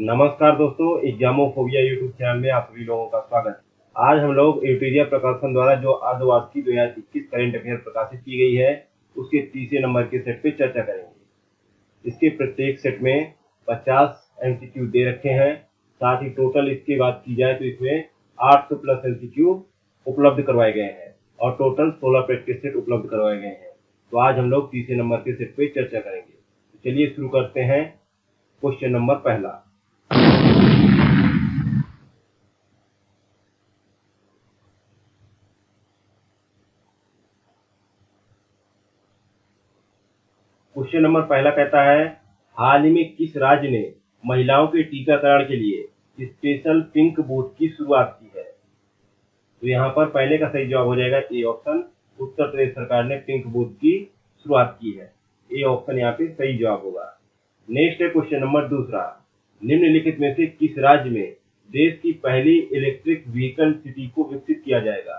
नमस्कार दोस्तों, एग्जामोफोबिया YouTube channel में आप सभी लोगों का स्वागत है। आज हम लोग यूटीरिया प्रकाशन द्वारा जो अर्धवार्षिकी 2021 करंट अफेयर प्रकाशित की गई है उसके तीसरे नंबर के सेट पे चर्चा करेंगे। इसके प्रत्येक सेट में 50 एमसीक्यू दे रखे हैं। साथ ही टोटल इसकी बात की जाए तो इसमें 800 प्लस एमसीक्यू उपलब्ध करवाए गए हैं और टोटल 16 प्रैक्टिस सेट उपलब्ध करवाए गए हैं। तो आज हम लोग तीसरे नंबर के सेट पे चर्चा करेंगे। तो चलिए शुरू करते हैं। क्वेश्चन नंबर पहला, क्वेश्चन नंबर पहला कहता है, हाल ही में किस राज्य ने महिलाओं के टीकाकरण के लिए स्पेशल पिंक बूथ की शुरुआत की है? तो यहाँ पर पहले का सही जवाब हो जाएगा ए ऑप्शन, उत्तर प्रदेश सरकार ने पिंक बूथ की शुरुआत की है। ए ऑप्शन यहाँ पे सही जवाब होगा। नेक्स्ट है क्वेश्चन नंबर दूसरा, निम्नलिखित में से किस राज्य में देश की पहली इलेक्ट्रिक व्हीकल सिटी को विकसित किया जाएगा?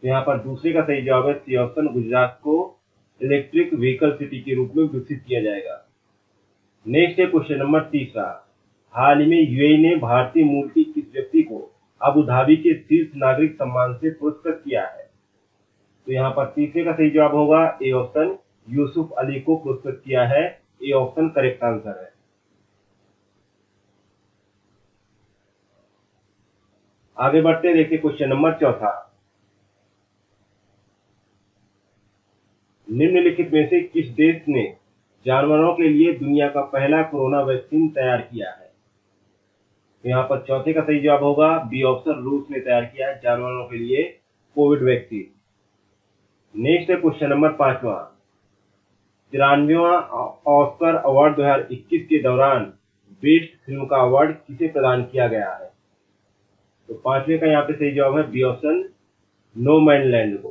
तो यहाँ पर दूसरे का सही जवाब है सी ऑप्शन, गुजरात को इलेक्ट्रिक व्हीकल सिटी के रूप में विकसित किया जाएगा। नेक्स्ट है क्वेश्चन नंबर तीसरा, हाल ही में यूएई ने भारतीय मूल के किस व्यक्ति को अबू धाबी के शीर्ष नागरिक सम्मान से पुरस्कृत किया है? तो यहाँ पर तीसरे का सही जवाब होगा ए ऑप्शन, यूसुफ अली को पुरस्कृत किया है। ए ऑप्शन करेक्ट आंसर है। आगे बढ़ते देखिए क्वेश्चन नंबर चौथा, निम्नलिखित में से किस देश ने जानवरों के लिए दुनिया का पहला कोरोना वैक्सीन तैयार किया है? तो यहाँ पर चौथे का सही जवाब होगा बी ऑप्शन, रूस ने तैयार किया है जानवरों के लिए कोविड वैक्सीन। नेक्स्ट है क्वेश्चन नंबर पांचवा, 93वां ऑस्कर अवार्ड 2021 के दौरान बेस्ट फिल्म का अवार्ड किसे प्रदान किया गया है? तो पांचवे का यहाँ पे सही जवाब है B option, no man land को।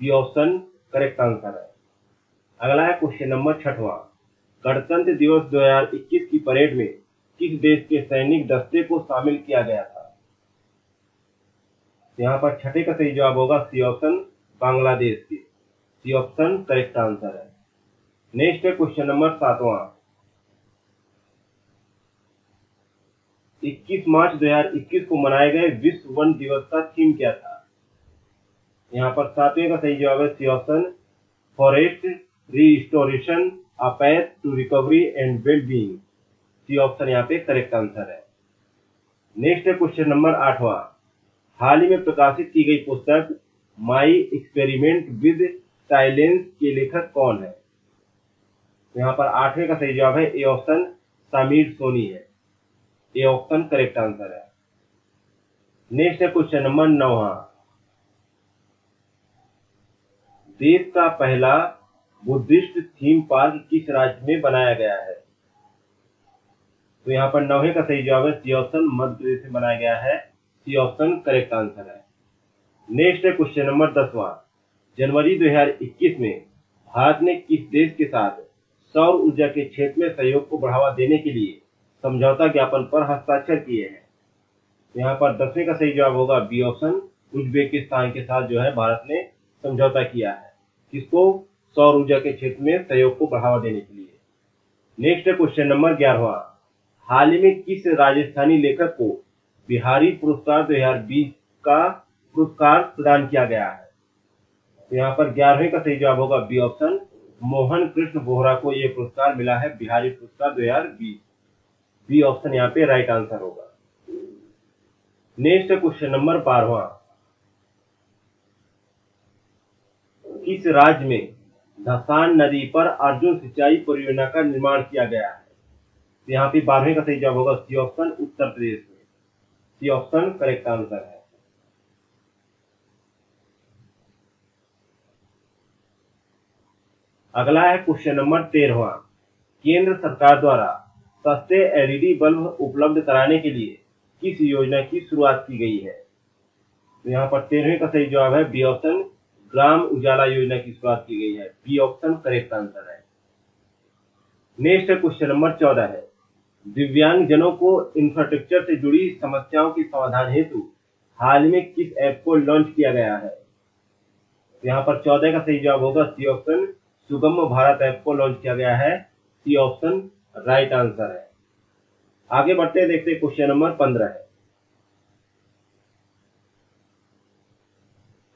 बी ऑप्शन करेक्ट आंसर है। अगला है क्वेश्चन नंबर छठवां, गणतंत्र दिवस 2021 की परेड में किस देश के सैनिक दस्ते को शामिल किया गया था? यहाँ पर छठे का सही जवाब होगा सी ऑप्शन, बांग्लादेश के। सी ऑप्शन करेक्ट आंसर है। नेक्स्ट है क्वेश्चन नंबर सातवां, 21 मार्च 2021 को मनाए गए विश्व वन दिवस का थीम क्या था? यहाँ पर सातवें का सही जवाब है C option, forest restoration a path to recovery and well being. C option यहाँ पे करेक्ट आंसर है। नेक्स्ट है क्वेश्चन नंबर आठवां, हाल ही में प्रकाशित की गई पुस्तक माई एक्सपेरिमेंट विद साइलेंस के लेखक कौन है? यहाँ पर आठवें का सही जवाब है ए ऑप्शन, समीर सोनी है। ए ऑप्शन करेक्ट आंसर है। नेक्स्ट है क्वेश्चन नंबर नौवां, देश का पहला बुद्धिस्ट थीम पार्क किस राज्य में बनाया गया है? तो यहाँ पर नौवे का सही जवाब है सी ऑप्शन, मध्य प्रदेश में बनाया गया है। सी ऑप्शन करेक्ट आंसर है। नेक्स्ट है क्वेश्चन नंबर 10वां, जनवरी 2021 में भारत ने किस देश के साथ सौर ऊर्जा के क्षेत्र में सहयोग को बढ़ावा देने के लिए समझौता ज्ञापन पर हस्ताक्षर किए हैं? यहाँ पर 10वें का सही जवाब होगा बी ऑप्शन, उज्बेकिस्तान के साथ जो है भारत ने समझौता किया है, किसको? सौर ऊर्जा के क्षेत्र में सहयोग को बढ़ावा देने के लिए। नेक्स्ट है क्वेश्चन नंबर 11वां, हाल ही में किस राजस्थानी लेखक को बिहारी पुरस्कार 2020 का पुरस्कार प्रदान किया गया है? तो यहाँ पर 11वें का सही जवाब होगा बी ऑप्शन, मोहन कृष्ण बोहरा को यह पुरस्कार मिला है, बिहारी पुरस्कार 2020। बी ऑप्शन यहाँ पे राइट आंसर होगा। नेक्स्ट है क्वेश्चन नंबर 12वां, किस राज्य में धसान नदी पर अर्जुन सिंचाई परियोजना का निर्माण किया गया है? तो यहाँ पे 12वें का सही जवाब होगा सी ऑप्शन, उत्तर प्रदेश में। सी ऑप्शन करेक्ट आंसर है। अगला है क्वेश्चन नंबर 13वां, केंद्र सरकार द्वारा सस्ते एलईडी बल्ब उपलब्ध कराने के लिए किस योजना की शुरुआत की गई है? तो यहाँ पर 13वें का सही जवाब है बी ऑप्शन, ग्राम उजाला योजना की शुरुआत की गई है। बी ऑप्शन करेक्ट आंसर है। नेक्स्ट है क्वेश्चन नंबर 14 है, दिव्यांग जनों को इंफ्रास्ट्रक्चर से जुड़ी समस्याओं के समाधान हेतु हाल ही में किस ऐप को लॉन्च किया गया है? यहाँ पर 14 का सही जवाब होगा सी ऑप्शन, सुगम भारत ऐप को लॉन्च किया गया है। सी ऑप्शन राइट आंसर है। आगे बढ़ते हैं, देखते हैं क्वेश्चन नंबर 15 है।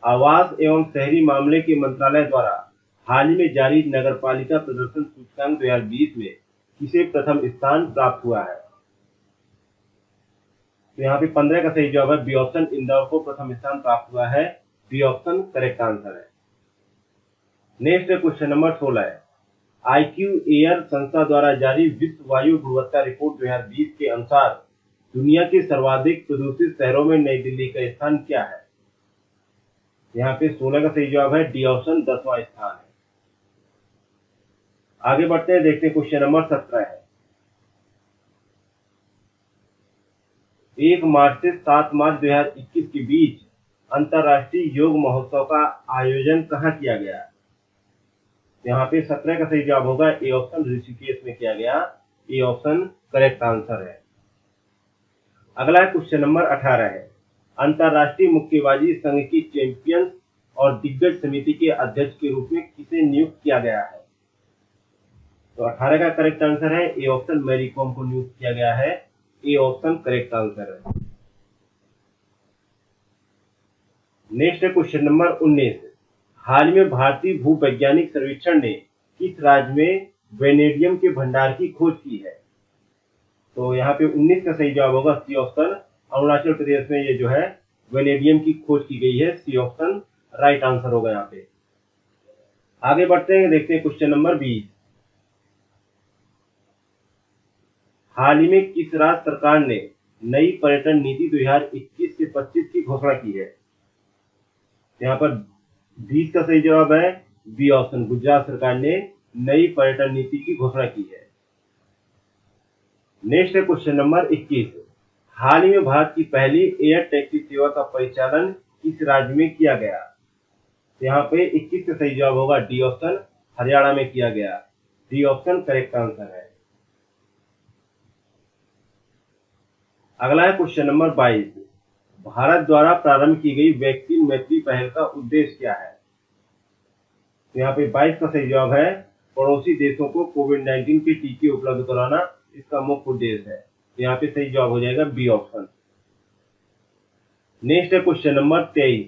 आवास एवं शहरी मामले के मंत्रालय द्वारा हाल ही में जारी नगरपालिका प्रदर्शन सूचकांक 2020 में किसे प्रथम स्थान प्राप्त हुआ है? तो यहाँ पे 15 का सही जवाब है बी ऑप्शन, इंदौर को प्रथम स्थान प्राप्त हुआ है। बी ऑप्शन करेक्ट आंसर है। नेक्स्ट क्वेश्चन नंबर 16 है। आईक्यू एयर संस्था द्वारा जारी विश्व वायु गुणवत्ता रिपोर्ट 2020 के अनुसार दुनिया के सर्वाधिक प्रदूषित शहरों में नई दिल्ली का स्थान क्या है? यहाँ पे 16 का सही जवाब है डी ऑप्शन, 10वां स्थान है। आगे बढ़ते हैं, देखते हैं क्वेश्चन नंबर 17 है। 1 मार्च से 7 मार्च 2021 के बीच अंतर्राष्ट्रीय योग महोत्सव का आयोजन कहाँ किया गया? यहाँ पे 17 का सही जवाब होगा ए ऑप्शन, ऋषिकेश में किया गया। ए ऑप्शन करेक्ट आंसर है। अगला क्वेश्चन नंबर 18 है। अंतर्राष्ट्रीय मुक्केबाजी संघ की चैंपियंस और दिग्गज समिति के अध्यक्ष के रूप में किसे नियुक्त किया गया है? तो 18 का करेक्ट आंसर है ए ऑप्शन, मैरी कॉम को नियुक्त किया गया है। ए ऑप्शन करेक्ट आंसर है। Next question number 19। हाल ही में भारतीय भूवैज्ञानिक सर्वेक्षण ने किस राज्य में वेनेडियम के भंडार की खोज की है? तो यहाँ पे 19 का सही जवाब होगा सी ऑप्शन, अरुणाचल प्रदेश में ये जो है वेनेडियम की खोज की गई है। सी ऑप्शन राइट आंसर होगा यहाँ पे। आगे बढ़ते हैं, देखते हैं क्वेश्चन नंबर 20। हाल ही में किस राज्य सरकार ने नई पर्यटन नीति 2021 से 25 की घोषणा की है? यहाँ पर 20 का सही जवाब है बी ऑप्शन, गुजरात सरकार ने नई पर्यटन नीति की घोषणा की है। नेक्स्ट है क्वेश्चन नंबर 21। हाल ही में भारत की पहली एयर टैक्सी सेवा का परिचालन किस राज्य में किया गया? यहाँ पे 21 का सही जवाब होगा डी ऑप्शन, हरियाणा में किया गया। डी ऑप्शन करेक्ट आंसर है। अगला है क्वेश्चन नंबर 22। भारत द्वारा प्रारंभ की गई वैक्सीन मैत्री पहल का उद्देश्य क्या है? तो यहाँ पे 22 का सही जवाब है पड़ोसी देशों को कोविड-19 के टीके उपलब्ध कराना इसका मुख्य उद्देश्य है। तो यहाँ पे सही जवाब हो जाएगा बी ऑप्शन। नेक्स्ट है क्वेश्चन नंबर 23।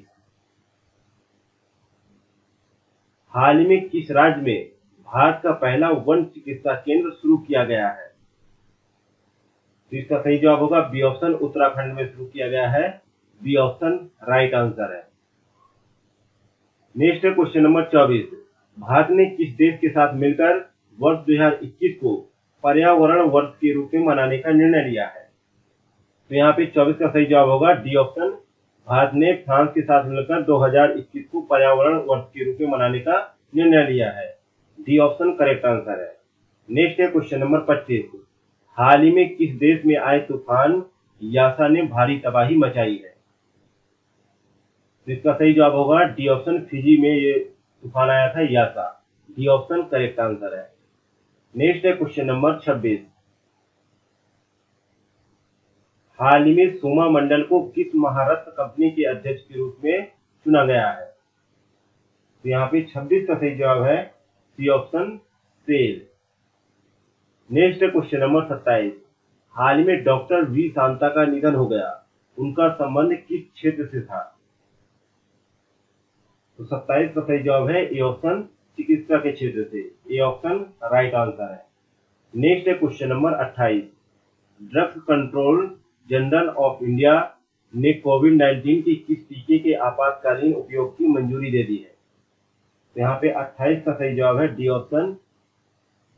हाल ही में किस राज्य में भारत का पहला वन चिकित्सा केंद्र शुरू किया गया है? तो इसका सही जवाब होगा बी ऑप्शन, उत्तराखंड में शुरू किया गया है। बी ऑप्शन राइट आंसर है। नेक्स्ट है क्वेश्चन नंबर 24। भारत ने किस देश के साथ मिलकर वर्ष 2021 को पर्यावरण वर्ष के रूप में मनाने का निर्णय लिया है? तो यहाँ पे 24 का सही जवाब होगा डी ऑप्शन, भारत ने फ्रांस के साथ मिलकर 2021 को पर्यावरण वर्ष के रूप में मनाने का निर्णय लिया है। डी ऑप्शन करेक्ट आंसर है। नेक्स्ट है क्वेश्चन नंबर 25। हाल ही में किस देश में आए तूफान यासा ने भारी तबाही मचाई है? तो इसका सही जवाब होगा डी ऑप्शन, फिजी में ये तूफान आया था यासा। डी ऑप्शन करेक्ट आंसर है। नेक्स्ट है क्वेश्चन नंबर 26। हाल ही में सोमा मंडल को किस महारत्न कंपनी के अध्यक्ष के रूप में चुना गया है? तो यहाँ पे 26 का सही जवाब है सी ऑप्शन, सेल। नेक्स्ट है क्वेश्चन नंबर 27। हाल ही में डॉक्टर वी शांता का निधन हो गया, उनका संबंध किस क्षेत्र से था? तो 27 का सही जवाब है ए ऑप्शन, चिकित्सा के क्षेत्र से। ए ऑप्शन राइट आंसर है। नेक्स्ट है question number 28। Drugs control general of India ने कोविड-19 के किस टीके के आपातकालीन उपयोग की मंजूरी दे दी है? तो यहाँ पे 28 का सही जवाब है डी ऑप्शन,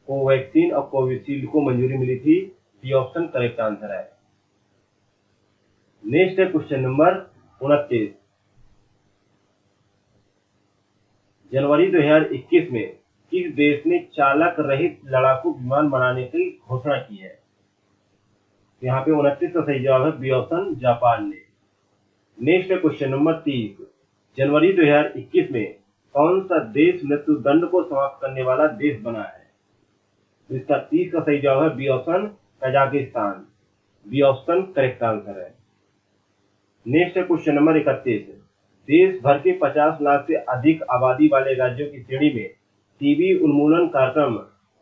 कोवैक्सीन और कोविशील्ड को मंजूरी मिली थी। डी ऑप्शन करेक्ट आंसर है। नेक्स्ट है क्वेश्चन नंबर 29। जनवरी 2021 में किस देश ने चालक रहित लड़ाकू विमान बनाने की घोषणा की है? यहाँ पे 29 का सही जवाब है बी ऑप्शन, जापान ने। नेक्स्ट है क्वेश्चन नंबर 30। जनवरी 2021 में कौन सा देश मृत्युदंड को समाप्त करने वाला देश बना है? तो इसका 30 का सही जवाब है B option, Kazakhstan. B option correct answer है। नेक्स्ट है क्वेश्चन नंबर 31। देश भर के 50 लाख से अधिक आबादी वाले राज्यों की श्रेणी में टीबी उन्मूलन कार्यक्रम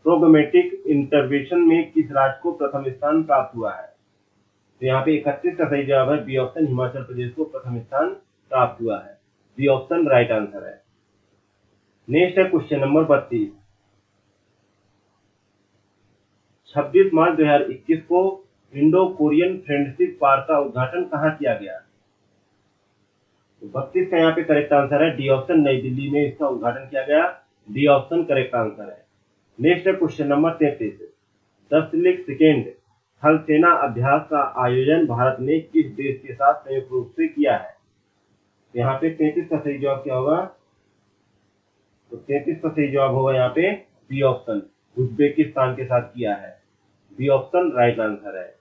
प्रोग्रामेटिक इंटरवेंशन में किस राज्य को प्रथम स्थान प्राप्त हुआ है? तो यहाँ पे 31 का सही जवाब है बी ऑप्शन, हिमाचल प्रदेश को प्रथम स्थान प्राप्त हुआ है। बी ऑप्शन राइट आंसर है। नेक्स्ट है क्वेश्चन नंबर 32। 26 मार्च 2021 को इंडो कोरियन फ्रेंडशिप पार्क का उद्घाटन कहाँ किया गया? तो 32 का यहाँ पे करेक्ट आंसर है डी ऑप्शन, नई दिल्ली में इसका उद्घाटन किया गया। डी ऑप्शन करेक्ट आंसर है। नेक्स्ट है क्वेश्चन नंबर 33। 10 सेकेंड थल सेना अभ्यास का आयोजन भारत ने किस देश के साथ संयुक्त रूप से किया है? यहाँ पे 33 का सही जवाब क्या होगा? तो 33 का सही जवाब होगा यहाँ पे बी ऑप्शन, उज्बेकिस्तान के साथ किया है। बी ऑप्शन राइट आंसर है।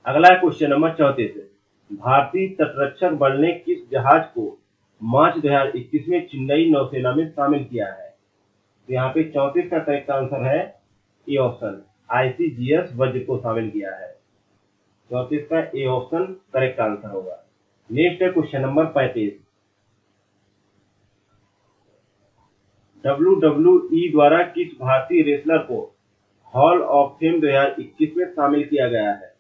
अगला है क्वेश्चन नंबर 34। भारतीय तटरक्षक बल ने किस जहाज को मार्च 2021 में चेन्नई नौसेना में शामिल किया है? तो यहाँ पे 34 का करेक्ट आंसर है ए ऑप्शन, ICGS वज्र को शामिल किया है। 34 का ए ऑप्शन करेक्ट आंसर होगा। नेक्स्ट है क्वेश्चन नंबर 35। WWE द्वारा किस भारतीय रेसलर को हॉल ऑफ फेम 2021 में शामिल किया गया है?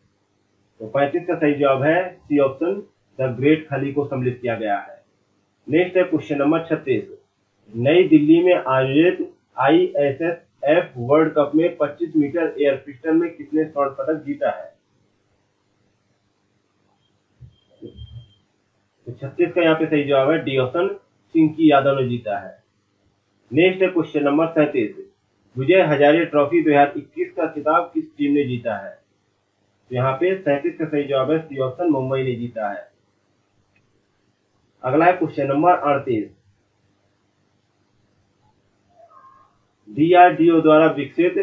तो 35 का सही जवाब है सी ऑप्शन, द ग्रेट खली को सम्मिलित किया गया है। नेक्स्ट है क्वेश्चन नंबर 36। नई दिल्ली में आयोजित ISSF वर्ल्ड कप में 25 मीटर एयर पिस्टल में किसने स्वर्ण पदक जीता है? तो 36 का यहाँ पे सही जवाब है डी ऑप्शन, चिंकी यादव ने जीता है। नेक्स्ट है question number 37। Vijay Hazare trophy 2021 का खिताब किस टीम ने जीता है? तो यहाँ पे 37 का सही जवाब है सी ऑप्शन, मुंबई ने जीता है। अगला है क्वेश्चन नंबर 38। DRDO द्वारा विकसित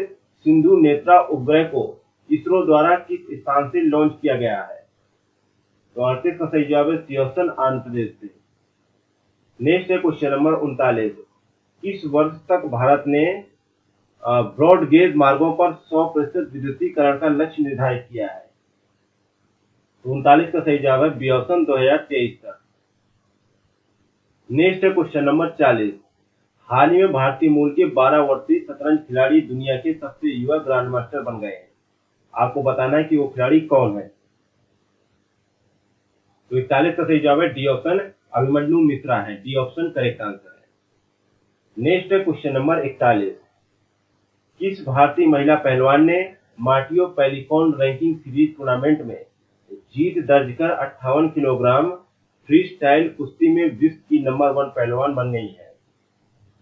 सिंधु नेत्रा उपग्रह को इसरो द्वारा किस स्थान से लॉन्च किया गया है? तो 38 का सही जवाब है सी ऑप्शन, आंध्र प्रदेश से। नेक्स्ट है क्वेश्चन नंबर 39। इस वर्ष तक भारत ने ब्रॉड गेज मार्गों पर 100% विद्युतीकरण का लक्ष्य निर्धारित किया है। तो 39 का सही जवाब है बी ऑप्शन, 2023 तक। नेक्स्ट है क्वेश्चन नंबर 40। हाल ही में भारतीय मूल के 12 वर्षीय शतरंज खिलाड़ी दुनिया के सबसे युवा ग्रैंड मास्टर बन गए हैं। आपको बताना है कि वो खिलाड़ी कौन है। तो 41 का सही जवाब है डी ऑप्शन, अभिमन्यु मिश्रा है। डी ऑप्शन करेक्ट आंसर है। नेक्स्ट है क्वेश्चन नंबर 41। किस भारतीय महिला पहलवान ने मार्टियो पेलिकॉन रैंकिंग सीरीज टूर्नामेंट में जीत दर्ज कर 58 किलोग्राम फ्री स्टाइल कुश्ती में विश्व की नंबर 1 पहलवान बन गई है?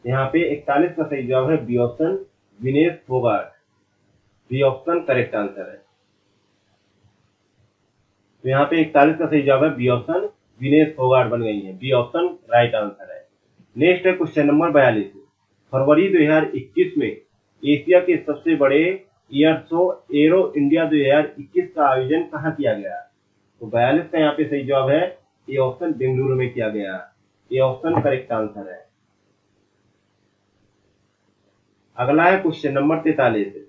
यहाँ पे 41 का सही जवाब है B option, Vinesh Phogat. B option correct answer है। तो यहाँ पे 41 का सही जवाब है बी ऑप्शन, विनेश फोगाट बन गई है। बी ऑप्शन राइट आंसर है। नेक्स्ट है क्वेश्चन नंबर 42। फरवरी 2021 में एशिया के सबसे बड़े एयर शो एरो इंडिया 2021 का आयोजन कहाँ किया गया? तो 42 का यहाँ पे सही जवाब है ए ऑप्शन, बेंगलुरु में किया गया। ए ऑप्शन करेक्ट आंसर है। अगला है क्वेश्चन नंबर 43।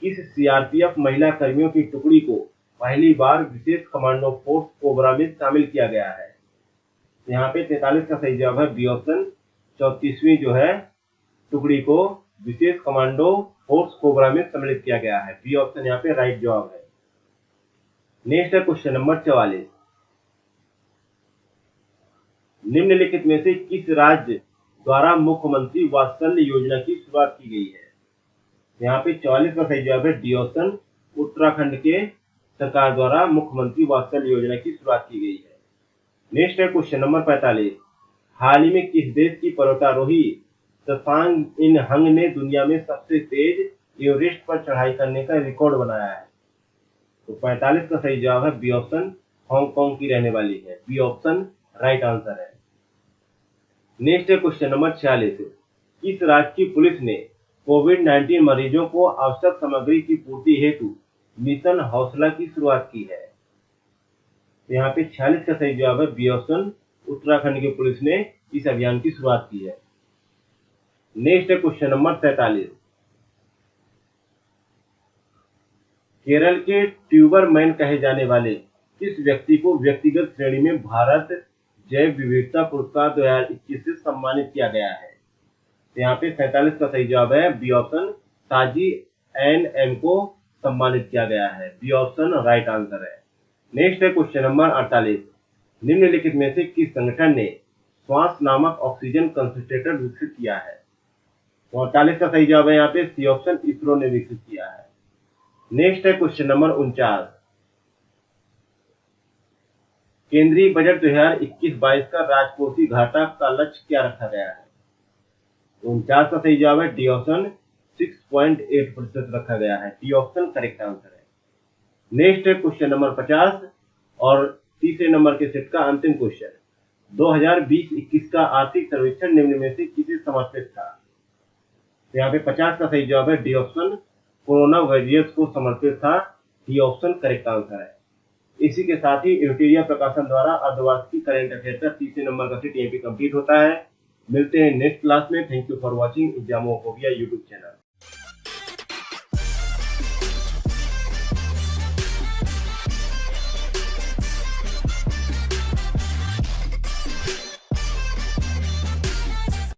किस सीआरपीएफ महिला कर्मियों की टुकड़ी को पहली बार विशेष कमांडो फोर्स कोबरा में शामिल किया गया है? यहाँ पे 43 का सही जवाब है बी ऑप्शन, 34वीं जो है टुकड़ी को विशेष कमांडो फोर्स कोबरा में सम्मिलित किया गया है। बी ऑप्शन यहाँ पे राइट जवाब है। नेक्स्ट है क्वेश्चन नंबर 44। निम्नलिखित में से किस राज्य द्वारा मुख्यमंत्री वात्सल्य योजना की शुरुआत की गई है? यहाँ पे 44 का सही जवाब है डी ऑप्शन, उत्तराखंड के सरकार द्वारा मुख्यमंत्री वात्सल्य योजना की शुरुआत की गई है। नेक्स्ट है क्वेश्चन नंबर 45। हाल ही में किस देश की पर्वतारोही त्सांग इन हंग ने दुनिया में सबसे तेज एवरेस्ट पर चढ़ाई करने का रिकॉर्ड बनाया है? तो 45 का सही जवाब है बी ऑप्शन, हांगकांग की रहने वाली है। बी ऑप्शन राइट आंसर है। नेक्स्ट है क्वेश्चन नंबर 46। किस राज्य की पुलिस ने कोविड-19 मरीजों को आवश्यक सामग्री की पूर्ति हेतु मिशन हौसला की शुरुआत की है? तो यहाँ पे 46 का सही जवाब है बी ऑप्शन, उत्तराखंड की पुलिस ने इस अभियान की शुरुआत की है। नेक्स्ट है क्वेश्चन नंबर 47। केरल के ट्यूबरमैन कहे जाने वाले किस व्यक्ति को व्यक्तिगत श्रेणी में भारत जैव विविधता पुरस्कार 2021 से सम्मानित किया गया है? तो यहाँ पे 47 का सही जवाब है बी ऑप्शन, ताजी एन को सम्मानित किया गया है। बी ऑप्शन राइट आंसर है। नेक्स्ट है क्वेश्चन नंबर 48। निम्नलिखित में से किस संगठन ने श्वास नामक ऑक्सीजन कंसंट्रेटर विकसित किया है? तो 48 का सही जवाब है यहाँ पे सी ऑप्शन, इसरो ने विकसित किया है। नेक्स्ट है क्वेश्चन नंबर 49। केंद्रीय बजट 2021-22 का राजकोषीय घाटा का लक्ष्य क्या रखा गया है? तो 49 का सही जवाब है डी ऑप्शन 6.8% रखा गया है। डी ऑप्शन करेक्ट आंसर है। नेक्स्ट है क्वेश्चन नंबर 50 और तीसरे नंबर के सेट का अंतिम क्वेश्चन। 2020-21 का आर्थिक सर्वेक्षण निम्न में से किसे समर्पित था? तो यहाँ पे 50 का सही जवाब है डी ऑप्शन, कोरोना वायरस को समर्पित था। डी ऑप्शन करेक्ट आंसर है। इसी के साथ ही इंटीरियर प्रकाशन द्वारा अर्धवार्षिक करंट अफेयर का तीसरे नंबर का सेट यहीं पे कंप्लीट होता है। मिलते हैं नेक्स्ट क्लास में। Thank you for watching Examophobia YouTube channel.